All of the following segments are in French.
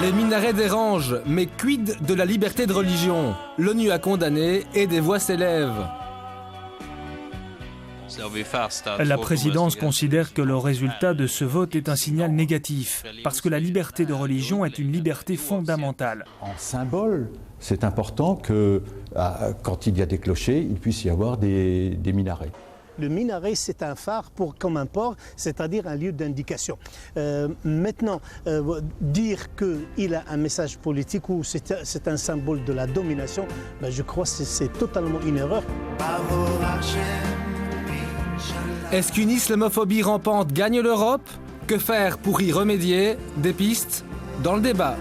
Les minarets dérangent, mais quid de la liberté de religion? L'ONU a condamné et des voix s'élèvent. La présidence considère que le résultat de ce vote est un signal négatif, parce que la liberté de religion est une liberté fondamentale. En symbole, c'est important que, quand il y a des clochers, il puisse y avoir des minarets. Le minaret, c'est un phare comme un port, c'est-à-dire un lieu d'indication. Maintenant, dire qu'il a un message politique ou c'est un symbole de la domination, je crois que c'est totalement une erreur. Est-ce qu'une islamophobie rampante gagne l'Europe? Que faire pour y remédier? Des pistes dans le débat.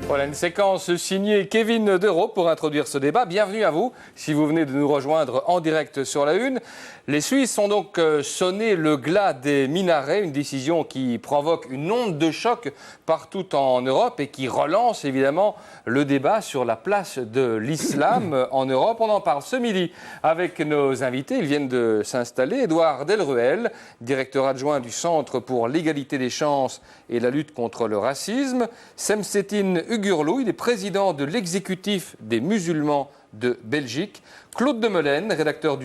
Voilà une séquence signée Kevin Derault pour introduire ce débat. Bienvenue à vous, si vous venez de nous rejoindre en direct sur la Une. Les Suisses ont donc sonné le glas des minarets, une décision qui provoque une onde de choc partout en Europe et qui relance évidemment le débat sur la place de l'islam en Europe. On en parle ce midi avec nos invités. Ils viennent de s'installer. Édouard Delruel, directeur adjoint du Centre pour l'égalité des chances et la lutte contre le racisme. Semseddine Ugurlu, il est président de l'exécutif des musulmans de Belgique. Claude Demelaine, rédacteur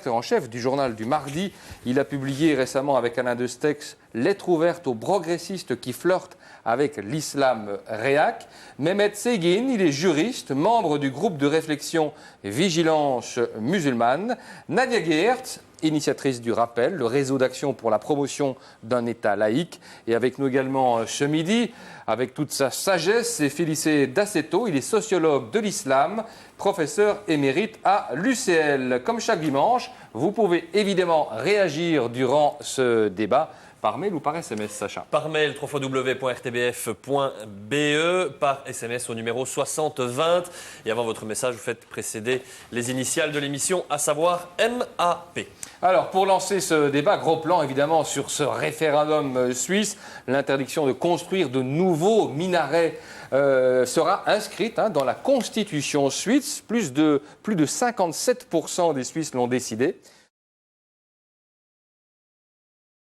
en chef du journal du Mardi, il a publié récemment avec Alain Destex « Lettre ouverte aux progressistes qui flirtent avec l'islam réac ». Mehmet Seguin, il est juriste, membre du groupe de réflexion Vigilance musulmane. Nadia Geertz, initiatrice du Rappel, le réseau d'action pour la promotion d'un État laïque. Et avec nous également ce midi, avec toute sa sagesse, c'est Félicé Dassetto, il est sociologue de l'islam, professeur émérite à l'UCL. Comme chaque dimanche, vous pouvez évidemment réagir durant ce débat. Par mail ou par SMS, Sacha? Par mail, www.rtbf.be, par SMS au numéro 6020. Et avant votre message, vous faites précéder les initiales de l'émission, à savoir MAP. Alors, pour lancer ce débat, gros plan évidemment sur ce référendum suisse, l'interdiction de construire de nouveaux minarets sera inscrite dans la Constitution suisse. Plus de 57% des Suisses l'ont décidé.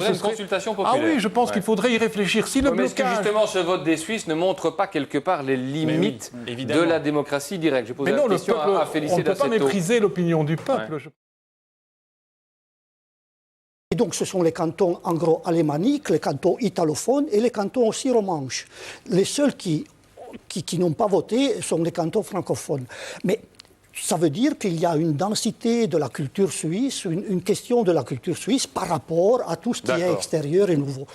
Une consultation populaire. Ah oui, je pense qu'il faudrait y réfléchir. Si le mais est-ce que justement ce vote des Suisses ne montre pas quelque part les limites de la démocratie directe? Je pose la question à Félicé Dassetto. On ne peut pas mépriser l'opinion du peuple. Ouais. Et donc ce sont les cantons anglo-alémaniques, les cantons italophones et les cantons aussi romanches. Les seuls qui n'ont pas voté sont les cantons francophones. Mais ça veut dire qu'il y a une densité de la culture suisse, une question de la culture suisse par rapport à tout ce qui est extérieur et nouveau.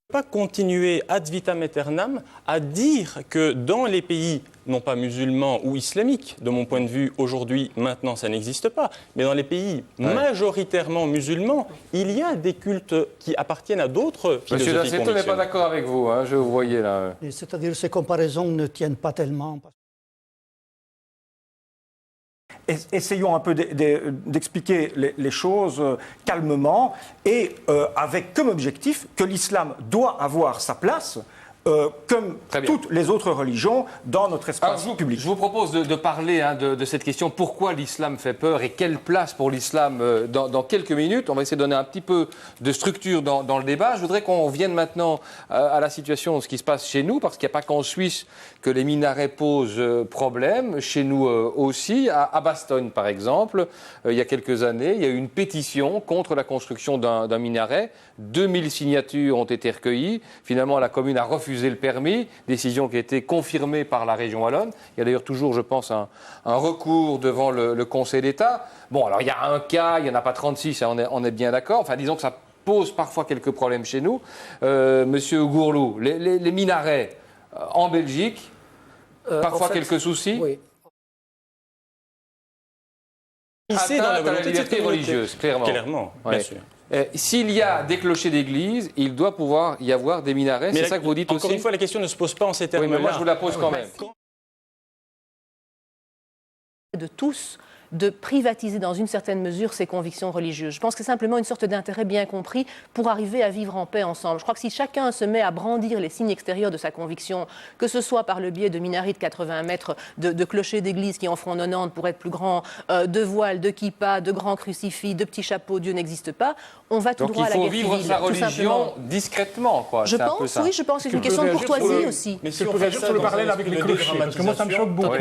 Pas continuer ad vitam aeternam à dire que dans les pays, non pas musulmans ou islamiques, de mon point de vue, aujourd'hui, maintenant, ça n'existe pas, mais dans les pays majoritairement musulmans, il y a des cultes qui appartiennent à d'autres philosophies. Monsieur Dassetto n'est pas d'accord avec vous, je vous voyais là. C'est-à-dire ces comparaisons ne tiennent pas tellement. Essayons un peu d'expliquer les choses calmement et avec comme objectif que l'islam doit avoir sa place comme toutes les autres religions dans notre espace public. Je vous propose de parler de cette question, pourquoi l'islam fait peur et quelle place pour l'islam dans quelques minutes. On va essayer de donner un petit peu de structure dans le débat. Je voudrais qu'on vienne maintenant à la situation de ce qui se passe chez nous, parce qu'il n'y a pas qu'en Suisse que les minarets posent problème. Chez nous aussi, à Bastogne par exemple, il y a quelques années, il y a eu une pétition contre la construction d'un minaret. 2000 signatures ont été recueillies. Finalement, la commune a refusé le permis, décision qui a été confirmée par la région wallonne. Il y a d'ailleurs toujours, je pense, un recours devant le Conseil d'État. Bon, alors il y a un cas, il n'y en a pas 36, on est bien d'accord. Enfin, disons que ça pose parfois quelques problèmes chez nous. Monsieur Ugurlu, les minarets en Belgique, parfois quelques soucis. Oui. Atteinte à la liberté religieuse, clairement. Clairement, bien sûr. S'il y a des clochers d'église, il doit pouvoir y avoir des minarets. C'est ça que vous dites aussi? Encore une fois, la question ne se pose pas en ces termes-là. Oui, mais moi je vous la pose quand même. De tous, de privatiser dans une certaine mesure ses convictions religieuses. Je pense que c'est simplement une sorte d'intérêt bien compris pour arriver à vivre en paix ensemble. Je crois que si chacun se met à brandir les signes extérieurs de sa conviction, que ce soit par le biais de minarets de 80 mètres, de clochers d'église qui en feront 90 pour être plus grands, de voiles, de kippas, de grands crucifix, de petits chapeaux, Dieu n'existe pas, on va tout droit à la guerre civile. Donc il faut vivre sa religion discrètement, quoi. Je pense, oui, je pense que c'est une question de courtoisie aussi. Mais si on réagir sur le parallèle avec les clochers, parce que moi ça me choque beaucoup.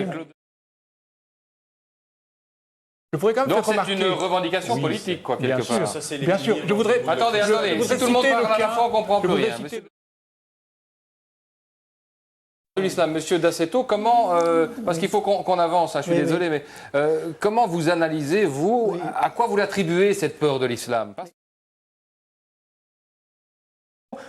Je voudrais quand même donc faire remarquer... c'est une revendication politique, quoi, quelque part. Bien sûr, je voudrais... Attendez, si tout le monde parle à la fois, on ne comprend plus rien. L'islam, Monsieur D'Assetto, comment, parce qu'il faut qu'on avance, hein, je suis désolé, mais comment vous analysez, vous, à quoi vous l'attribuez cette peur de l'islam?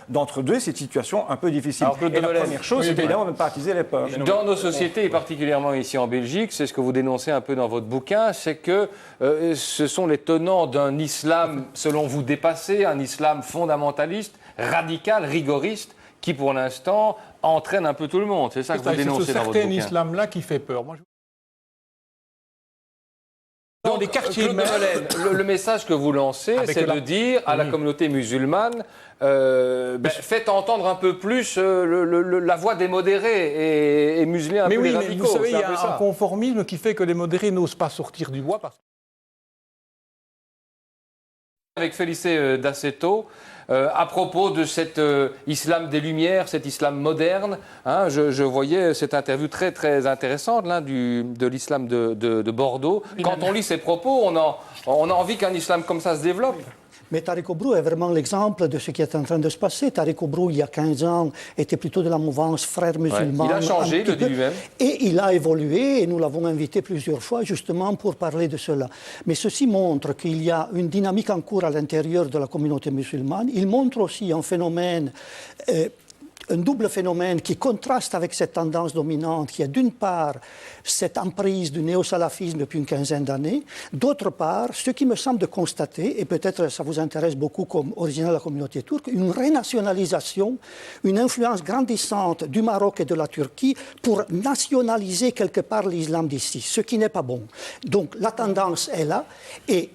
D'entre deux, c'est une situation un peu difficile. Et la première chose, c'est évidemment de ne pas attiser les peurs. Dans nos sociétés, et particulièrement ici en Belgique, c'est ce que vous dénoncez un peu dans votre bouquin, c'est que ce sont les tenants d'un islam, selon vous, dépassé, un islam fondamentaliste, radical, rigoriste, qui pour l'instant entraîne un peu tout le monde. C'est ça que vous dénoncez dans votre bouquin. C'est ce certain islam-là qui fait peur. Moi, dans les quartiers le message que vous lancez, c'est de dire à la communauté musulmane, faites entendre un peu plus la voix des modérés et museler un peu les radicaux. Mais vous savez, il y a un conformisme qui fait que les modérés n'osent pas sortir du bois. Avec Félicité D'Assetto, à propos de cet islam des Lumières, cet islam moderne, hein, je voyais cette interview très très intéressante là, de l'islam de Bordeaux. Quand on lit ses propos, on a envie qu'un islam comme ça se développe. Mais Tariq Obru est vraiment l'exemple de ce qui est en train de se passer. Tariq Obru, il y a 15 ans, était plutôt de la mouvance frères musulmans. Il a changé, il le dit lui-même. Et il a évolué, et nous l'avons invité plusieurs fois justement pour parler de cela. Mais ceci montre qu'il y a une dynamique en cours à l'intérieur de la communauté musulmane. Il montre aussi un phénomène... un double phénomène qui contraste avec cette tendance dominante qui est d'une part cette emprise du néo-salafisme depuis une quinzaine d'années, d'autre part, ce qui me semble de constater, et peut-être ça vous intéresse beaucoup comme originaire de la communauté turque, une renationalisation, une influence grandissante du Maroc et de la Turquie pour nationaliser quelque part l'islam d'ici, ce qui n'est pas bon. Donc la tendance est là et...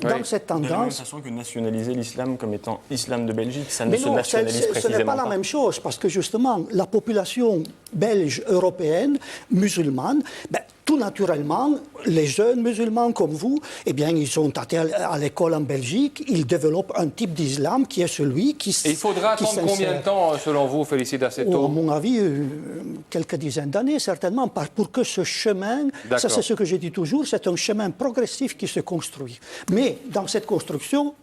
dans cette tendance... De la même façon que nationaliser l'islam comme étant islam de Belgique, ça ne se nationalise précisément ce n'est pas la même chose, parce que justement, la population belge, européenne, musulmane, tout naturellement, les jeunes musulmans comme vous, eh bien, ils sont allés à l'école en Belgique, ils développent un type d'islam qui est celui qui... Et il faudra attendre combien de temps, selon vous, Félicité D'Assetto? À mon avis, quelques dizaines d'années, certainement, pour que ce chemin, ça c'est ce que je dis toujours, c'est un chemin progressif qui se construit. Mais dans cette construction,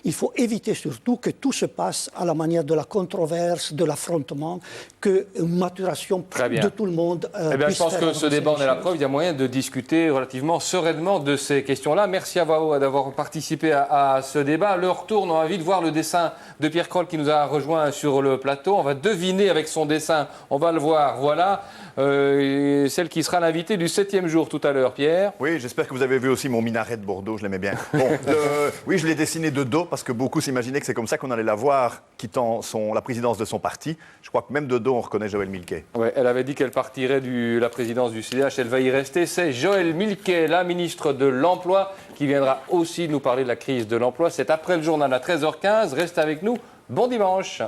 il faut éviter surtout que tout se passe à la manière de la controverse, de l'affrontement, qu'une maturation de tout le monde je pense que ce débat en est la preuve. Il y a moyen de discuter relativement sereinement de ces questions-là. Merci à vous d'avoir participé à ce débat. L'heure tourne, on a envie de voir le dessin de Pierre Kroll qui nous a rejoint sur le plateau. On va deviner avec son dessin, on va le voir. Voilà, celle qui sera l'invitée du 7e jour tout à l'heure, Pierre. Oui, j'espère que vous avez vu aussi mon minaret de Bordeaux, je l'aimais bien. Bon, oui, je l'ai dessiné de dos parce que beaucoup s'imaginaient que c'est comme ça qu'on allait la voir quittant la présidence de son parti. Je crois que même de dos, on reconnaît Joëlle Milquet. Ouais, elle avait dit qu'elle partirait de la présidence du CDH. Elle va y rester. C'est Joëlle Milquet, la ministre de l'Emploi, qui viendra aussi nous parler de la crise de l'emploi. C'est après le journal à 13h15. Restez avec nous. Bon dimanche.